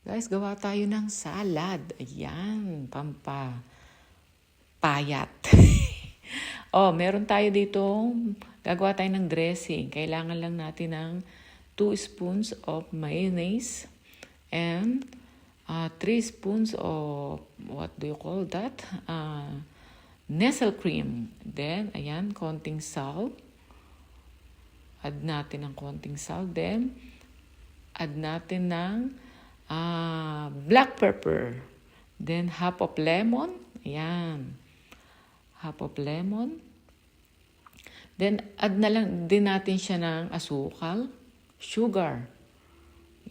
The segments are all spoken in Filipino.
Guys, gawa tayo ng salad. Ayan, pampapayat. Meron tayo ditong gagawa tayo ng dressing. Kailangan lang natin ng 2 spoons of mayonnaise and 3 spoons of, what do you call that? Nestle cream. Then, ayan, konting salt. Add natin ng konting salt. Then, add natin ng black pepper. Then, half of lemon. Ayan. Half of lemon. Then, add na lang din natin siya ng asukal, sugar.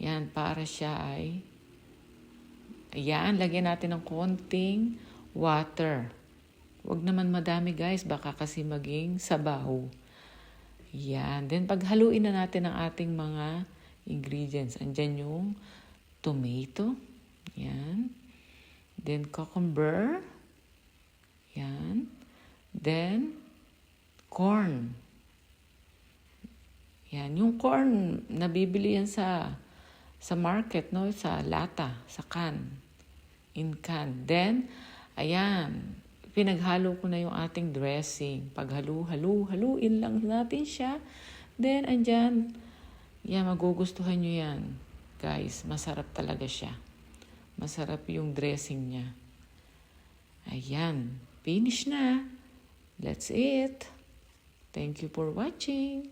Yan, para siya ay, ayan, lagyan natin ng konting water. Huwag naman madami guys, baka kasi maging sabaw. Yan, then paghaluin na natin ang ating mga ingredients. Andyan yung tomato. Yan. Then, cucumber. Yan. Then, corn. Yan. Yung corn, nabibili yan sa market, no? Sa lata, sa can. In can. Then, ayan. Pinaghalo ko na yung ating dressing. Haluin lang natin siya. Then, andyan. Yan, magugustuhan nyo yan. Guys, masarap talaga siya. Masarap yung dressing niya. Ayan. Finish na. That's it. Thank you for watching.